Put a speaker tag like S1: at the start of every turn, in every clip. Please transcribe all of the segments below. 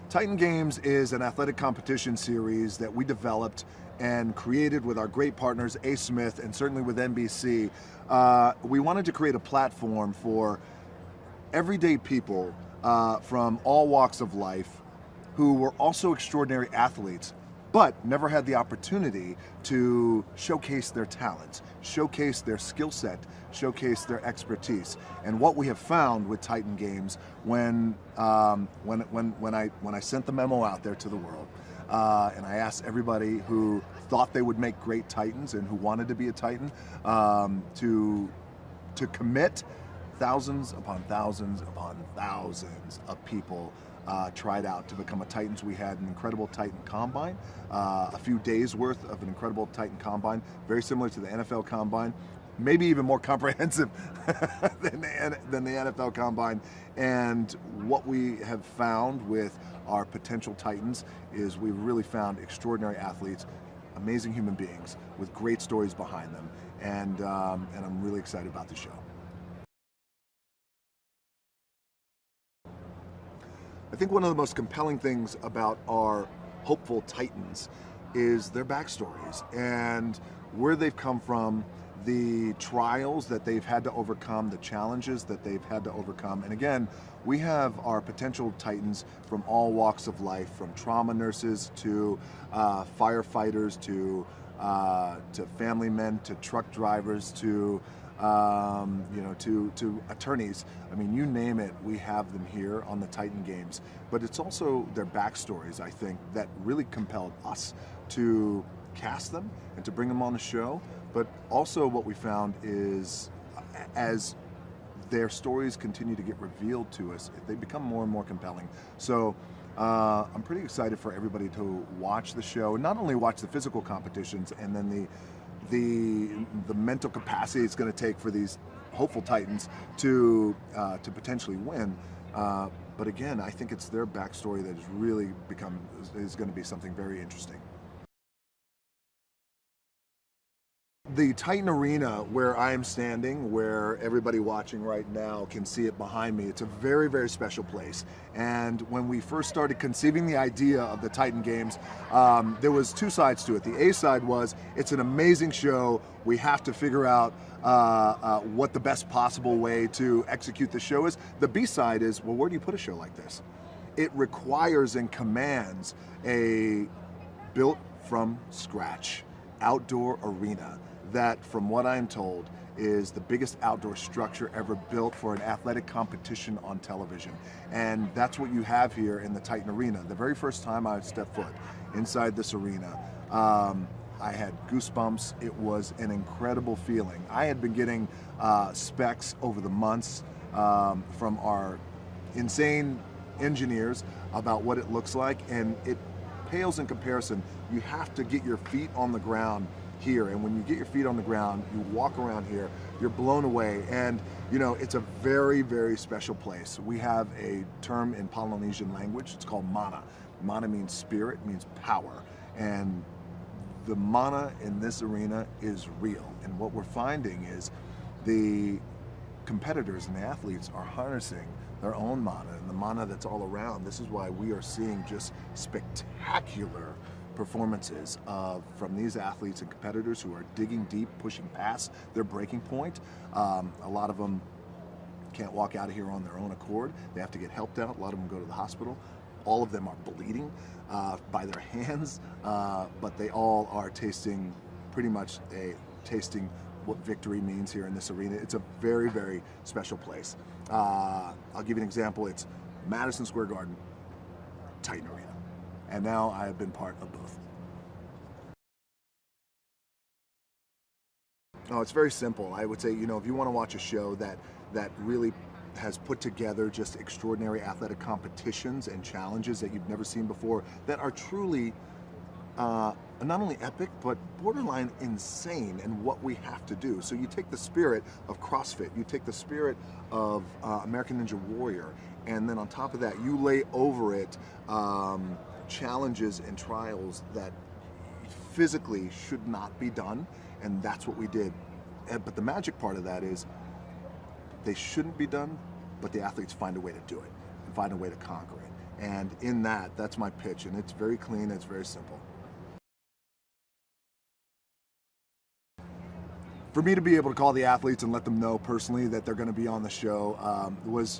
S1: Titan Games is an athletic competition series that we developed and created with our great partners, A. Smith, and certainly with NBC. We wanted to create a platform for everyday people from all walks of life who were also extraordinary athletes, but never had the opportunity to showcase their talents, showcase their skill set, showcase their expertise. And what we have found with Titan Games, when I sent the memo out there to the world, and I asked everybody who thought they would make great Titans and who wanted to be a Titan to commit, thousands upon thousands upon thousands of people tried out to become a Titans. We had an incredible Titan Combine, a few days worth of an incredible Titan Combine, very similar to the NFL Combine, maybe even more comprehensive than the NFL Combine. And what we have found with our potential Titans is we've really found extraordinary athletes, amazing human beings with great stories behind them. And I'm really excited about the show. I think one of the most compelling things about our hopeful Titans is their backstories and where they've come from, the trials that they've had to overcome, the challenges that they've had to overcome. And again, we have our potential Titans from all walks of life, from trauma nurses to firefighters to family men to truck drivers to to attorneys. I mean, you name it, we have them here on the Titan Games. But it's also their backstories, I think, that really compelled us to cast them and to bring them on the show. But also what we found is, as their stories continue to get revealed to us, they become more and more compelling. So I'm pretty excited for everybody to watch the show, not only watch the physical competitions and then the mental capacity it's going to take for these hopeful Titans to potentially win. But again, I think it's their backstory that has really is going to be something very interesting. The Titan Arena, where I am standing, where everybody watching right now can see it behind me, it's a very, very special place. And when we first started conceiving the idea of the Titan Games, there was two sides to it. The A side was, it's an amazing show. We have to figure out what the best possible way to execute the show is. The B side is, well, where do you put a show like this? It requires and commands a built from scratch outdoor arena that, from what I'm told, is the biggest outdoor structure ever built for an athletic competition on television. And that's what you have here in the Titan Arena. The very first time I stepped foot inside this arena, I had goosebumps. It was an incredible feeling. I had been getting specs over the months from our insane engineers about what it looks like, and it pales in comparison. You have to get your feet on the ground here, and when you get your feet on the ground, you walk around here, you're blown away. And it's a very, very special place. We have a term in Polynesian language, it's called mana. Mana means spirit, means power, and the mana in this arena is real. And what we're finding is the competitors and the athletes are harnessing their own mana and the mana that's all around. This is why we are seeing just spectacular performances from these athletes and competitors who are digging deep, pushing past their breaking point. A lot of them can't walk out of here on their own accord. They have to get helped out. A lot of them go to the hospital. All of them are bleeding by their hands, but they all are tasting what victory means here in this arena. It's a very, very special place. I'll give you an example. It's Madison Square Garden, Titan Arena. And now I have been part of both. Oh, it's very simple. I would say, if you want to watch a show that really has put together just extraordinary athletic competitions and challenges that you've never seen before, that are truly not only epic, but borderline insane in what we have to do. So you take the spirit of CrossFit, you take the spirit of American Ninja Warrior, and then on top of that, you lay over it challenges and trials that physically should not be done, and that's what we did. But the magic part of that is they shouldn't be done, but the athletes find a way to do it and find a way to conquer it. And in that, that's my pitch, and it's very clean, it's very simple. For me to be able to call the athletes and let them know personally that they're going to be on the show,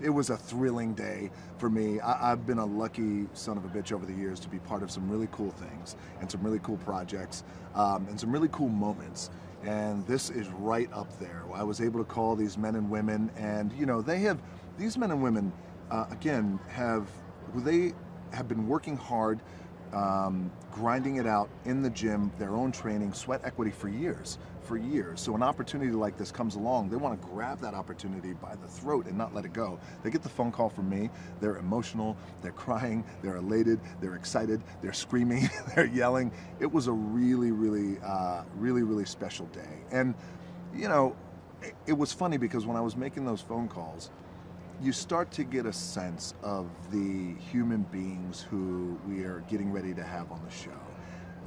S1: it was a thrilling day for me. I've been a lucky son of a bitch over the years to be part of some really cool things and some really cool projects and some really cool moments. And this is right up there. I was able to call these men and women, and you know, these men and women they have been working hard, grinding it out in the gym, their own training, sweat equity for years. So an opportunity like this comes along, they want to grab that opportunity by the throat and not let it go. They get the phone call from me, they're emotional, they're crying, they're elated, they're excited, they're screaming, they're yelling. It was a really, really special day. And you know, it was funny because when I was making those phone calls, you start to get a sense of the human beings who we are getting ready to have on the show.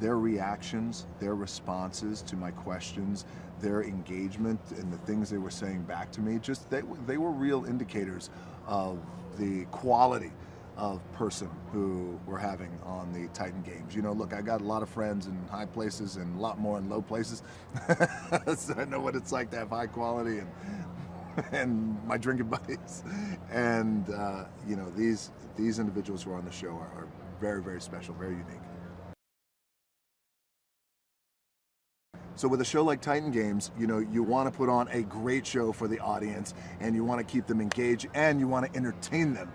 S1: Their reactions, their responses to my questions, their engagement and the things they were saying back to me, just they were real indicators of the quality of person who we're having on the Titan Games. You know, look, I got a lot of friends in high places and a lot more in low places. So I know what it's like to have high quality and my drinking buddies. And you know, these individuals who are on the show are very special, very unique. So with a show like Titan Games, you know, you want to put on a great show for the audience, and you want to keep them engaged, and you want to entertain them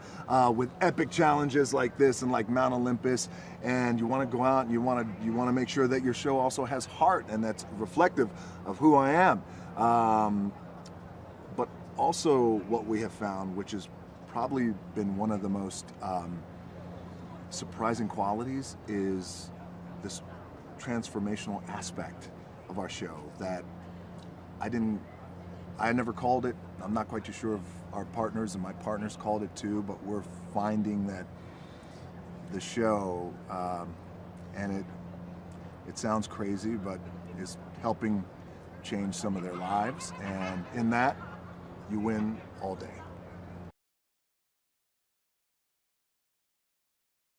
S1: with epic challenges like this and like Mount Olympus. And you want to go out and you want to make sure that your show also has heart and that's reflective of who I am. But also what we have found, which has probably been one of the most surprising qualities, is this transformational aspect of our show that I never called it. I'm not quite too sure if our partners and my partners called it too, but we're finding that the show, and it sounds crazy, but is helping change some of their lives, and in that, you win all day.